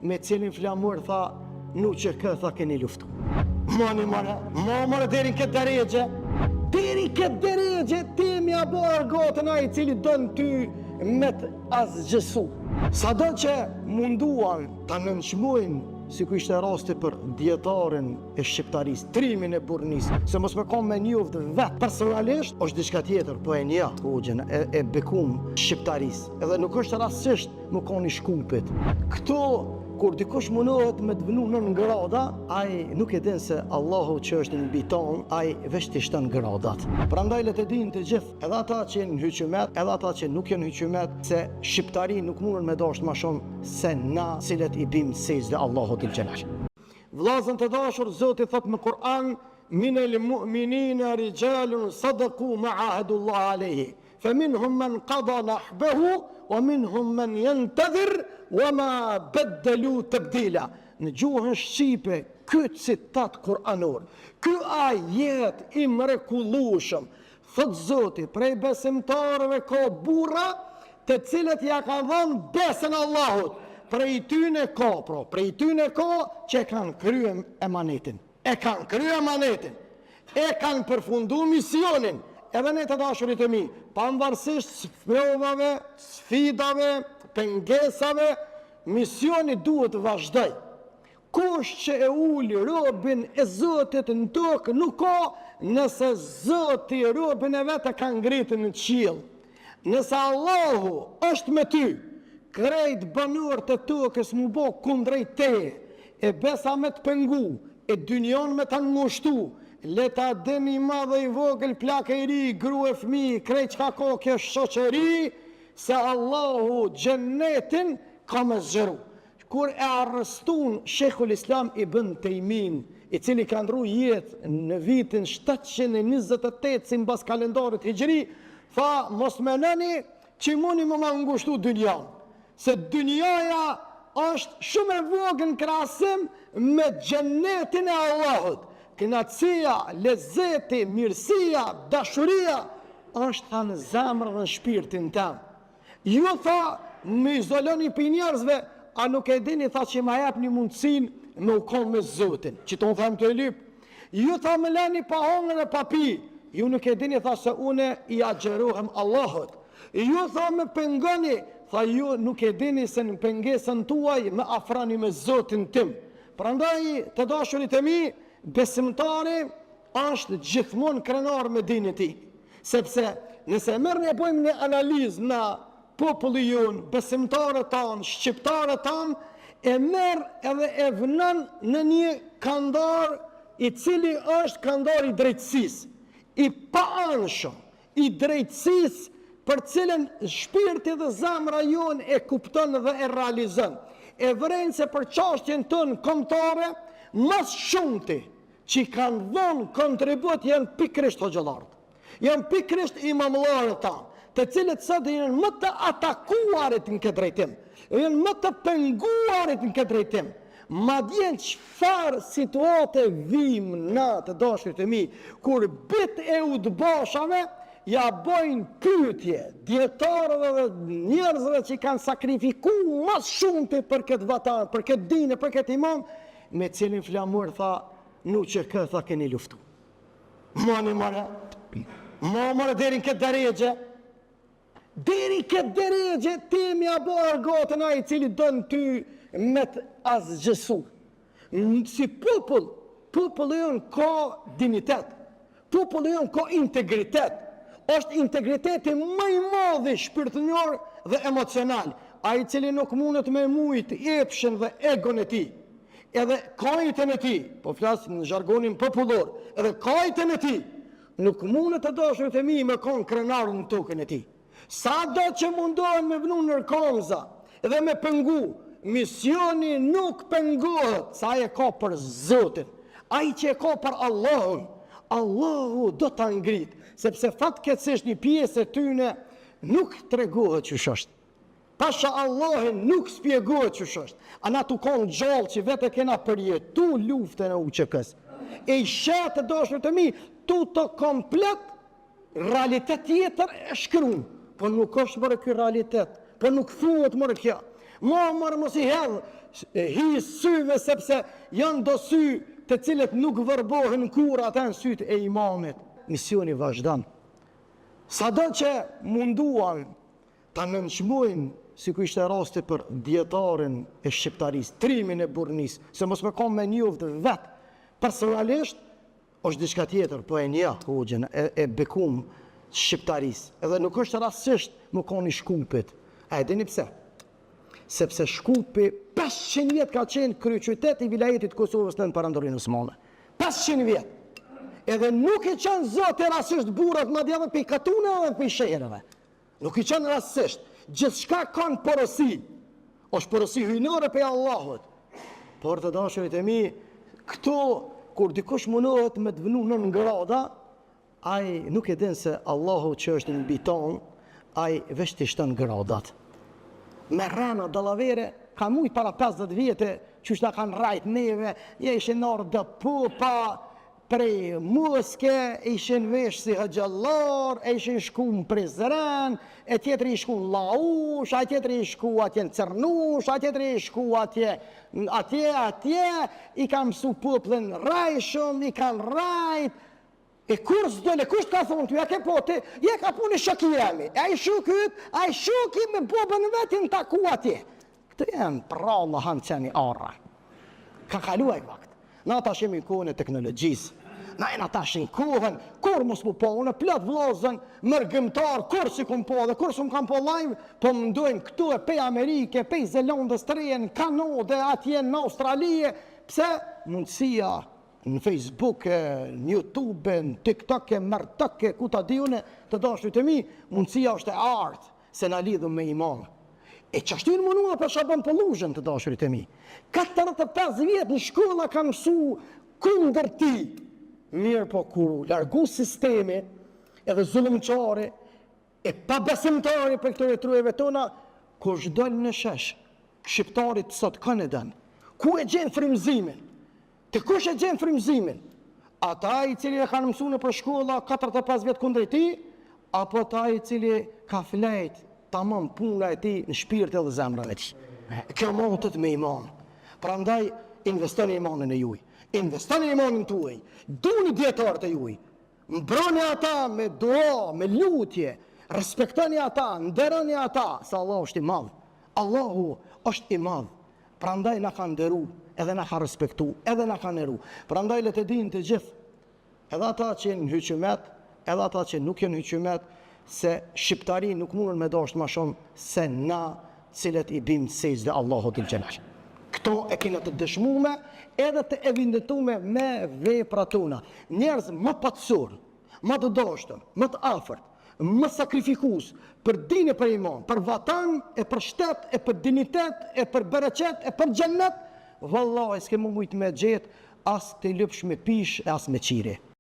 me cilin flamur tha, nuk që tha keni luftu. Mani mare, deri këtë deregje. Deri këtë deregje, ti mja bërë gotën a i cili dënë ty me të asgjësu. Sa do që munduan të nënçmojnë, si ku ishte rasti për djetarin e shqiptaris, trimin e burnis, se mos me kom me njoftë vetë personalisht, është diçka tjetër, po e nja, hoxhen, e bekum shqiptaris, edhe nuk është rastisht më koni shkupit. Këto, kur dikush mundohet me të vënu 9 grada, ai nuk e din se Allahu që është në mbi ton, ai veç të shton gradat. Prandaj le të dinë të gjithë, edhe ata që janë hyqymet, edhe ata që nuk janë hyqymet, se shqiptari nuk mundën me dashur më shumë se na, cilët i bim sejdë Allahut il Jalal. Vllazën të dashur, Zoti thot në Kur'an: "Minal mu'minina rijalun sadaqu ma ahadullah alayhi, faminhum man qada nahbahu wa minhum man yantadhir وما بدلوا تبديلا." Në gjuhën shqipe, këtë citat kuranor, ky ajet i mrekullueshëm, thot Zoti, prej besimtarëve ka burra të cilët ja kanë dhënë besën Allahut. Prej tyne ka që kanë kryer emanetin. E kanë kryer emanetin. E kanë përfunduar misionin. Edhe ne të dashurit e mi, pavarësisht sprovave, sfidave, pengesave, misioni duhet të vazhdoj. Kush që e uli robin e Zotit në tokë nuk ka, nëse Zoti robin e vetë ka ngritur në qiell. Nëse Allahu është me ty, krejt banorët e tokës mu bë kundrejt teje, e besa me të pengu, e dynjon me të ngushtu, le ta dini madhe i vogël, plaka i ri, gru e fmi, krejt qka ka kjo shoqëri, se Allahu gjennetin ka me zgjeru. Kur e arrestun Sheikhul Islam Ibn Taymin, i cili ka ndru jetë në vitin 728 si mbas kalendarit hijri, tha mos menoni që mundi më ngushtu dynjan, se dynjaja është shumë e vogël në krahasim me gjennetin e Allahut. Kënaqësia, lezeti, mirësia, dashuria është në zemrën dhe në shpirtin tëm. Ju tha, më izoloni për njerëzve, a nuk e dini, tha, që ma jep një mundësin me u konë me Zotin, që të unë thamë të e lyp. Ju tha, më leni pa hongër e pa pi, ju nuk e dini, tha, se une i agjerohem Allahut. Ju tha, me pengoni, tha, ju nuk e dini se në pengesën tuaj me afrani me Zotin tim. Prandaj, të dashurit e mi, besimtari është gjithmonë krenar me dinit ti. Sepse, nëse mërë një pojmë një analizë në populli jonë, besimtarët tanë, shqiptarët tanë, e merë edhe e vënën në një kandar i cili është kandar i drejtësis, i paanshëm, i drejtësis për cilën shpirti dhe zamra jonë e kupton dhe e realizën. E vërenë se për çështjen tonë kombëtare, mas shumëti që kanë dhënë kontribut janë pikrisht hoxhallarët, janë pikrisht imamullarët tanë, të cilët sot janë më të atakuarit në këtë drejtim, janë më të penguarit në këtë drejtim. Madje çfarë situate vim na të dashurit e mi, kur bit e udbashave ja bojnë pyetje dietarëve dhe njerëzve që kanë sakrifikuar më shumë për këtë vatan, për këtë dinë, për këtë imam, me cilin flamur tha, nuk që tha keni luftu. Mani mare, deri në këtë deregje, ti mja bërë gotën a i cili dënë ty me të asgjësu. Si popullë jonë ka dignitet, popullë jonë ka integritet, është integriteti më i madhi shpirtëror dhe emocional, a i cili nuk mundet me mujt epshen dhe egon e ti, edhe kajtën e ti, po flasë në zhargonin popullor, edhe kajtën e ti, nuk mundet të dashurit e mi me konë krenarën në tokën e ti. Sa do që mundohen me vënu nërkomza dhe me pengu, misioni nuk pengohet, sa e ka për Zotin, a i që e ka për Allahun, Allahu do të ngrit, sepse fatkeqësisht një pjesë e tyne nuk tregohet që është. Pasha Allahin nuk spjegohet që është. A na tu konë gjallë që vete kena përjetu luftën e UÇK-s. E i shetë të dashurit e mi, tu të komplet realitet tjetër e shkruan. Po nuk është mërë kjo realitet, po nuk thuhet mërë kjo. Mërë mos i hedh hi syve, sepse janë do sy të cilët nuk vërbohen kur ata në sytë e imamit. Misioni vazhdan. Sado që munduan ta nënçmojnë, si ku ishte rasti për djetarin e shqiptarisë, Trimin e Burnis, se mos me kom me njoftë vetë personalisht, është diçka tjetër, po e nja, hoxhën, e bekum shqiptarisë. Edhe nuk është rastisht më koni Shkupit. A e dini pse? Sepse Shkupi 500 vjet ka qenë kryeqytet i vilajetit Kosovës nën Perandorinë Osmane. 500 vjet. Edhe nuk i qenë zotë rastisht burrat madje edhe pe katune edhe pe shereve. Nuk i qenë rastisht. Gjithçka kanë porosi. Është porosi hyjnore pe Allahut. Por të dashurit e mi, këto kur dikush mundohet me të vënu 9 grada, ai nuk e din se Allahu që është në biton, ai veç të shton gradat. Me rana dallavere, ka mujt para 50 vjetë, që shta kanë rajt neve, je ishin orë dë pupa, prej muske, ishin vesh si hëgjallar, e ishin shku në Prizren, e tjetëri shku në Laush, a tjetëri shku atje në Cernush, a tjetëri shku atje, i kam mësu popullin rajshëm, i kanë rajt, e kur s'dole, kush ka thonë ty, ja ke poti, je ka puni shoki jemi, a i shukit, a i shoki me bobën vetin taku atje. Këtë janë pralla hanë qeni arra. Ka kaluaj vakt. Na ta shemi në kohën e teknologjisë. Na e na ta shemë kohën, kur mos mu po, unë plët vlozën, mërgëmtar, kur si kum po, dhe kur si më kam po live, po më ndojnë këtu e pej Amerike, pej Zelandës të rejen, Kanode, atje në Australie, pse mundësia në Facebook, në YouTube, në TikTok, Mërtok, ku ta di une, të dashur të mi, mundësia është e artë, se na lidhëm me imam. E qashtu në mënua për Shaban Pëlluzhën, të dashurit e mi. 45 vjetë në shkolla kanë mësu kundër ti. Mirë po kur largu sistemi edhe zullumqare e pa besimtari për këtore trujeve tona, kur shdojnë në shesh, shqiptarit sot kanë e den. Ku e gjenë frymëzimin? Të kush e gjenë frymëzimin? Ata i cili e kanë mësu në për shkolla 45 vjetë kundër ti, apo ata i cili ka flejt tamam puna e ti në shpirt edhe zemrën e ti. Kjo montet me iman. Prandaj investoni imanin e juj. Investoni imanin tuaj. Duni djetarët e juj. Mbroni ata me dua, me lutje. Respektoni ata, nderoni ata, se Allahu është i madh. Allahu është i madh. Prandaj na ka nderu, edhe na ka respektu, edhe na ka nderu. Prandaj le të dinë të gjithë, edhe ata që janë hyqëmet, edhe ata që nuk janë hyqëmet, se shqiptari nuk mundën me dashur më shumë se na, cilët i bim sejdë Allahut il Xhelal. Këto e kena të dëshmume, edhe të evidentume me veprat tona. Njerëz më patësor, më të dashtëm, më të afërt, më sakrifikues për dinë, për iman, për vatan, e për shtet, e për dinitet, e për bereqet, e për xhennet, vallahi s'ke më mujt me gjetë as të lëpsh me pish, as me qire.